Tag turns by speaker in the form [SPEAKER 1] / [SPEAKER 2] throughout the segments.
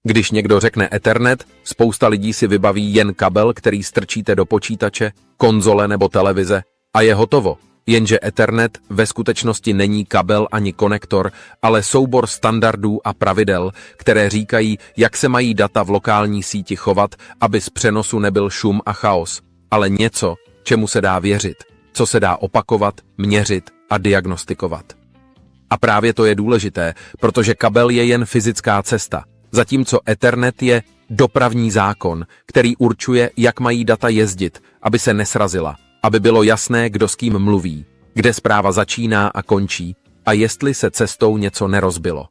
[SPEAKER 1] Když někdo řekne Ethernet, spousta lidí si vybaví jen kabel, který strčíte do počítače, konzole nebo televize a je hotovo. Jenže Ethernet ve skutečnosti není kabel ani konektor, ale soubor standardů a pravidel, které říkají, jak se mají data v lokální síti chovat, aby z přenosu nebyl šum a chaos, ale něco, čemu se dá věřit, co se dá opakovat, měřit a diagnostikovat. A právě to je důležité, protože kabel je jen fyzická cesta, zatímco Ethernet je dopravní zákon, který určuje, jak mají data jezdit, aby se nesrazila, aby bylo jasné, kdo s kým mluví, kde zpráva začíná a končí a jestli se cestou něco nerozbilo.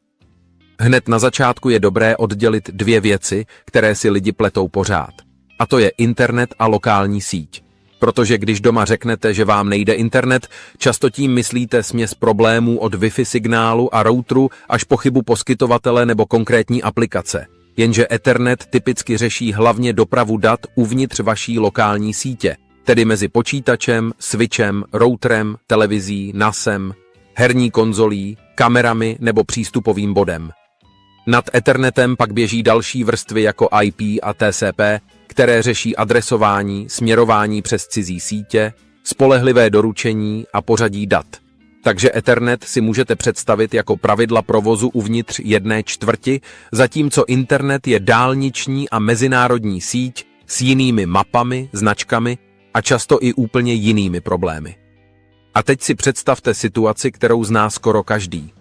[SPEAKER 1] Hned na začátku je dobré oddělit dvě věci, které si lidi pletou pořád. A to je internet a lokální síť. Protože když doma řeknete, že vám nejde internet, často tím myslíte směs problémů od Wi-Fi signálu a routeru až po chybu poskytovatele nebo konkrétní aplikace. Jenže Ethernet typicky řeší hlavně dopravu dat uvnitř vaší lokální sítě, tedy mezi počítačem, switchem, routerem, televizí, NASem, herní konzolí, kamerami nebo přístupovým bodem. Nad Ethernetem pak běží další vrstvy jako IP a TCP, které řeší adresování, směrování přes cizí sítě, spolehlivé doručení a pořadí dat. Takže Ethernet si můžete představit jako pravidla provozu uvnitř 1/4, zatímco internet je dálniční a mezinárodní síť s jinými mapami, značkami a často i úplně jinými problémy. A teď si představte situaci, kterou zná skoro každý.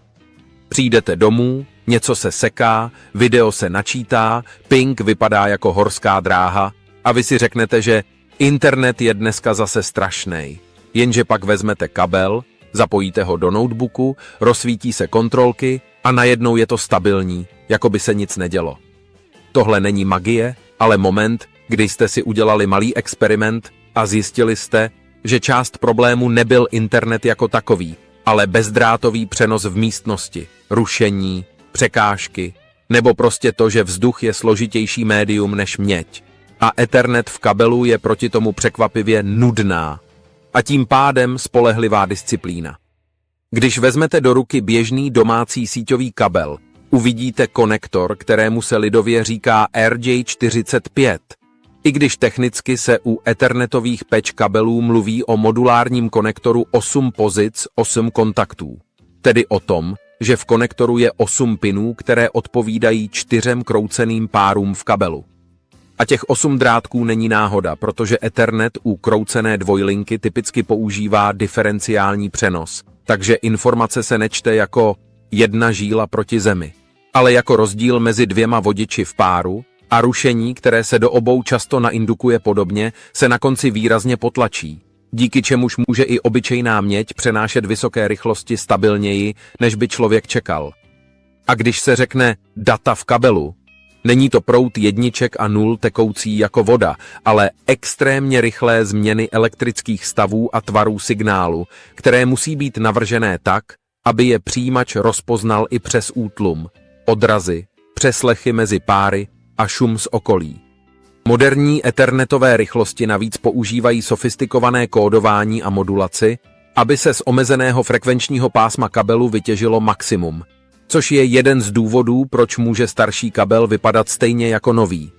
[SPEAKER 1] Přijdete domů, něco se seká, video se načítá, ping vypadá jako horská dráha a vy si řeknete, že internet je dneska zase strašnej. Jenže pak vezmete kabel, zapojíte ho do notebooku, rozsvítí se kontrolky a najednou je to stabilní, jako by se nic nedělo. Tohle není magie, ale moment, kdy jste si udělali malý experiment a zjistili jste, že část problému nebyl internet jako takový, ale bezdrátový přenos v místnosti, rušení, překážky, nebo prostě to, že vzduch je složitější médium než měď. A Ethernet v kabelu je proti tomu překvapivě nudná a tím pádem spolehlivá disciplína. Když vezmete do ruky běžný domácí síťový kabel, uvidíte konektor, kterému se lidově říká RJ45. I když technicky se u ethernetových patch kabelů mluví o modulárním konektoru 8 pozic, 8 kontaktů. Tedy o tom, že v konektoru je 8 pinů, které odpovídají 4 krouceným párům v kabelu. A těch 8 drátků není náhoda, protože Ethernet u kroucené dvojlinky typicky používá diferenciální přenos, takže informace se nečte jako jedna žíla proti zemi, ale jako rozdíl mezi dvěma vodiči v páru a rušení, které se do obou často naindukuje podobně, se na konci výrazně potlačí, díky čemuž může i obyčejná měď přenášet vysoké rychlosti stabilněji, než by člověk čekal. A když se řekne data v kabelu, není to proud jedniček a nul tekoucí jako voda, ale extrémně rychlé změny elektrických stavů a tvarů signálu, které musí být navržené tak, aby je přijímač rozpoznal i přes útlum, odrazy, přeslechy mezi páry a šum z okolí. Moderní ethernetové rychlosti navíc používají sofistikované kódování a modulaci, aby se z omezeného frekvenčního pásma kabelu vytěžilo maximum, což je jeden z důvodů, proč může starší kabel vypadat stejně jako nový.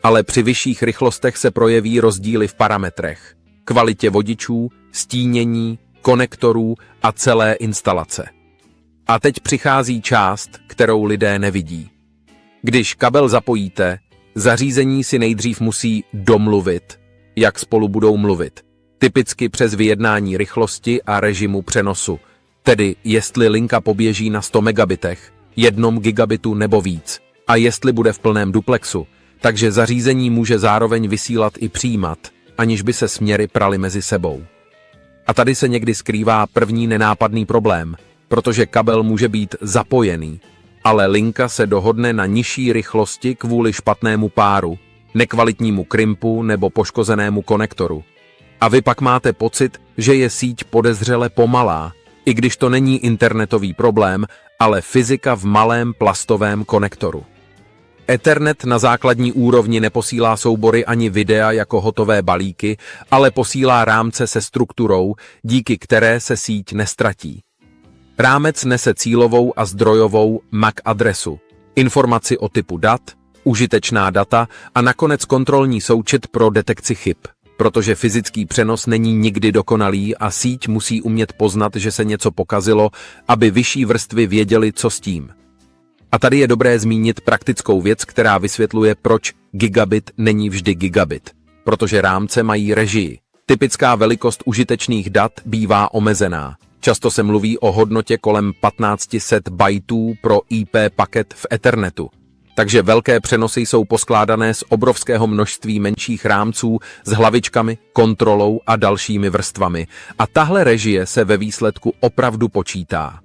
[SPEAKER 1] Ale při vyšších rychlostech se projeví rozdíly v parametrech, kvalitě vodičů, stínění, konektorů a celé instalace. A teď přichází část, kterou lidé nevidí. Když kabel zapojíte, zařízení si nejdřív musí domluvit, jak spolu budou mluvit, typicky přes vyjednání rychlosti a režimu přenosu, tedy jestli linka poběží na 100 megabitech, 1 gigabitu nebo víc, a jestli bude v plném duplexu, takže zařízení může zároveň vysílat i přijímat, aniž by se směry praly mezi sebou. A tady se někdy skrývá první nenápadný problém, protože kabel může být zapojený, ale linka se dohodne na nižší rychlosti kvůli špatnému páru, nekvalitnímu krimpu nebo poškozenému konektoru. A vy pak máte pocit, že je síť podezřele pomalá, i když to není internetový problém, ale fyzika v malém plastovém konektoru. Ethernet na základní úrovni neposílá soubory ani videa jako hotové balíky, ale posílá rámce se strukturou, díky které se síť nestratí. Rámec nese cílovou a zdrojovou MAC adresu, informaci o typu dat, užitečná data a nakonec kontrolní součet pro detekci chyb. Protože fyzický přenos není nikdy dokonalý a síť musí umět poznat, že se něco pokazilo, aby vyšší vrstvy věděly, co s tím. A tady je dobré zmínit praktickou věc, která vysvětluje, proč gigabit není vždy gigabit. Protože rámce mají režii. Typická velikost užitečných dat bývá omezená. Často se mluví o hodnotě kolem 1500 bajtů pro IP paket v Ethernetu. Takže velké přenosy jsou poskládané z obrovského množství menších rámců s hlavičkami, kontrolou a dalšími vrstvami. A tahle režie se ve výsledku opravdu počítá.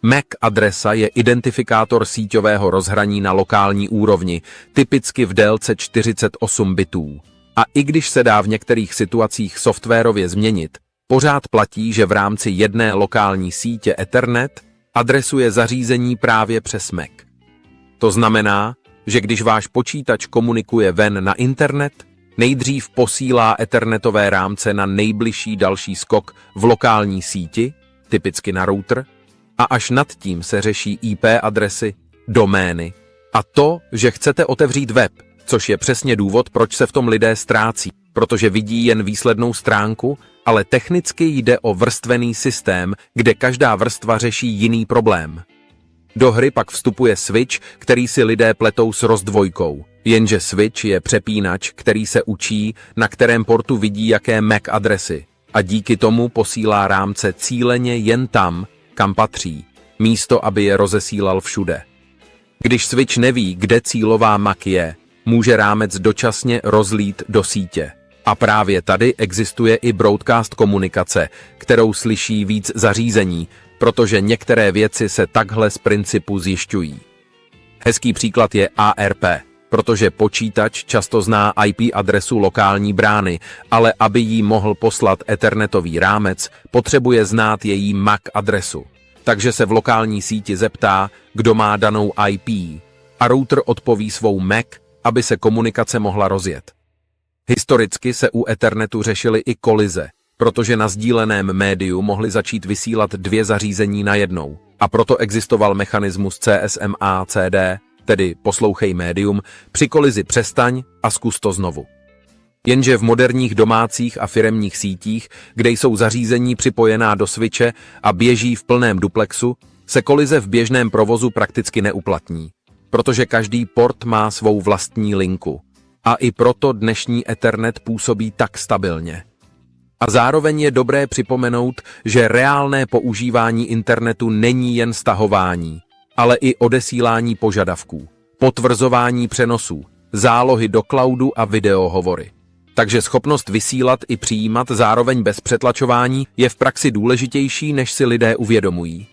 [SPEAKER 1] MAC adresa je identifikátor síťového rozhraní na lokální úrovni, typicky v délce 48 bitů. A i když se dá v některých situacích softwarově změnit, pořád platí, že v rámci jedné lokální sítě Ethernet adresuje zařízení právě přes MAC. To znamená, že když váš počítač komunikuje ven na internet, nejdřív posílá ethernetové rámce na nejbližší další skok v lokální síti, typicky na router, a až nad tím se řeší IP adresy, domény a to, že chcete otevřít web, což je přesně důvod, proč se v tom lidé ztrácí, protože vidí jen výslednou stránku, ale technicky jde o vrstvený systém, kde každá vrstva řeší jiný problém. Do hry pak vstupuje switch, který si lidé pletou s rozdvojkou. Jenže switch je přepínač, který se učí, na kterém portu vidí jaké MAC adresy a díky tomu posílá rámce cíleně jen tam, kam patří, místo aby je rozesílal všude. Když switch neví, kde cílová MAC je, může rámec dočasně rozlít do sítě. A právě tady existuje i broadcast komunikace, kterou slyší víc zařízení, protože některé věci se takhle z principu zjišťují. Hezký příklad je ARP, protože počítač často zná IP adresu lokální brány, ale aby jí mohl poslat ethernetový rámec, potřebuje znát její MAC adresu. Takže se v lokální síti zeptá, kdo má danou IP, a router odpoví svou MAC, aby se komunikace mohla rozjet. Historicky se u Ethernetu řešily i kolize, protože na sdíleném médiu mohly začít vysílat dvě zařízení najednou. A proto existoval mechanismus CSMA-CD, tedy poslouchej médium, při kolizi přestaň a zkus to znovu. Jenže v moderních domácích a firemních sítích, kde jsou zařízení připojená do switche a běží v plném duplexu, se kolize v běžném provozu prakticky neuplatní, protože každý port má svou vlastní linku. A i proto dnešní Ethernet působí tak stabilně. A zároveň je dobré připomenout, že reálné používání internetu není jen stahování, ale i odesílání požadavků, potvrzování přenosů, zálohy do cloudu a videohovory. Takže schopnost vysílat i přijímat zároveň bez přetlačování je v praxi důležitější, než si lidé uvědomují.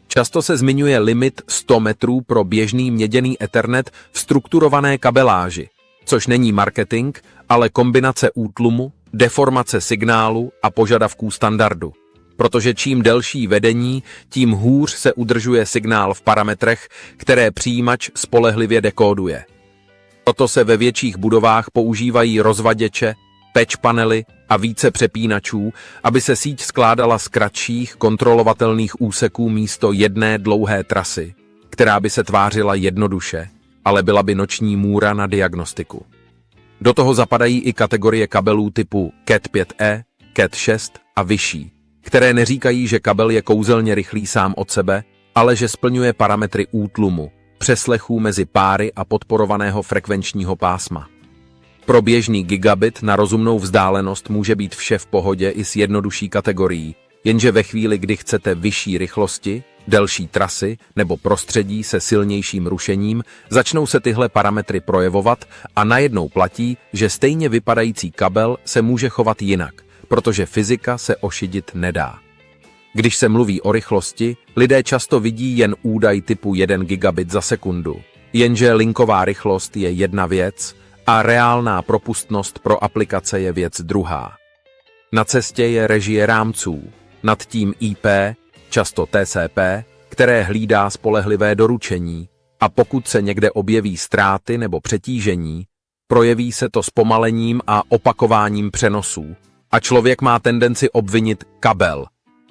[SPEAKER 1] Často se zmiňuje limit 100 metrů pro běžný měděný Ethernet v strukturované kabeláži, což není marketing, ale kombinace útlumu, deformace signálu a požadavků standardu. Protože čím delší vedení, tím hůř se udržuje signál v parametrech, které přijímač spolehlivě dekóduje. Proto se ve větších budovách používají rozvaděče, patch panely a více přepínačů, aby se síť skládala z kratších, kontrolovatelných úseků místo jedné dlouhé trasy, která by se tvářila jednoduše, ale byla by noční můra na diagnostiku. Do toho zapadají i kategorie kabelů typu Cat 5e, Cat 6 a vyšší, které neříkají, že kabel je kouzelně rychlý sám od sebe, ale že splňuje parametry útlumu, přeslechů mezi páry a podporovaného frekvenčního pásma. Pro běžný gigabit na rozumnou vzdálenost může být vše v pohodě i s jednodušší kategorií, jenže ve chvíli, kdy chcete vyšší rychlosti, delší trasy nebo prostředí se silnějším rušením, začnou se tyhle parametry projevovat a najednou platí, že stejně vypadající kabel se může chovat jinak, protože fyzika se ošidit nedá. Když se mluví o rychlosti, lidé často vidí jen údaj typu 1 gigabit za sekundu, jenže linková rychlost je jedna věc a reálná propustnost pro aplikace je věc druhá. Na cestě je režie rámců, nad tím IP, často TCP, které hlídá spolehlivé doručení, a pokud se někde objeví ztráty nebo přetížení, projeví se to zpomalením a opakováním přenosů a člověk má tendenci obvinit kabel,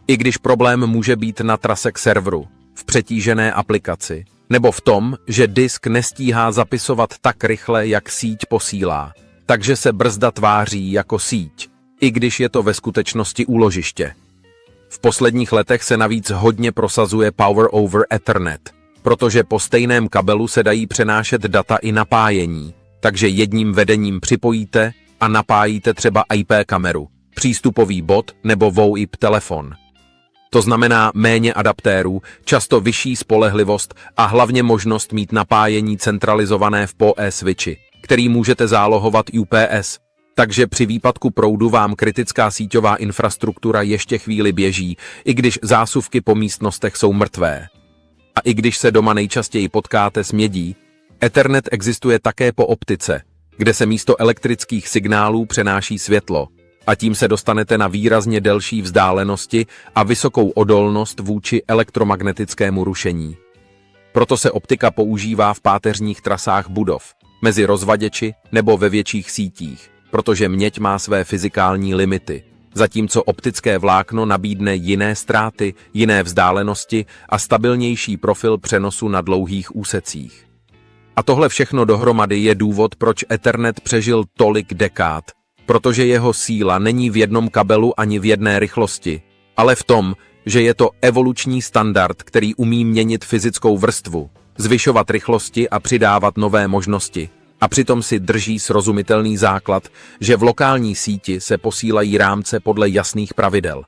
[SPEAKER 1] i když problém může být na trase k serveru, v přetížené aplikaci, nebo v tom, že disk nestíhá zapisovat tak rychle, jak síť posílá, takže se brzda tváří jako síť, i když je to ve skutečnosti úložiště. V posledních letech se navíc hodně prosazuje Power over Ethernet, protože po stejném kabelu se dají přenášet data i napájení, takže jedním vedením připojíte a napájíte třeba IP kameru, přístupový bod nebo VoIP telefon. To znamená méně adaptérů, často vyšší spolehlivost a hlavně možnost mít napájení centralizované v PoE switchi, který můžete zálohovat UPS. Takže při výpadku proudu vám kritická síťová infrastruktura ještě chvíli běží, i když zásuvky po místnostech jsou mrtvé. A i když se doma nejčastěji potkáte s mědí, Ethernet existuje také po optice, kde se místo elektrických signálů přenáší světlo, a tím se dostanete na výrazně delší vzdálenosti a vysokou odolnost vůči elektromagnetickému rušení. Proto se optika používá v páteřních trasách budov, mezi rozvaděči nebo ve větších sítích, protože měď má své fyzikální limity, zatímco optické vlákno nabídne jiné ztráty, jiné vzdálenosti a stabilnější profil přenosu na dlouhých úsecích. A tohle všechno dohromady je důvod, proč Ethernet přežil tolik dekád, protože jeho síla není v jednom kabelu ani v jedné rychlosti, ale v tom, že je to evoluční standard, který umí měnit fyzickou vrstvu, zvyšovat rychlosti a přidávat nové možnosti. A přitom si drží srozumitelný základ, že v lokální síti se posílají rámce podle jasných pravidel.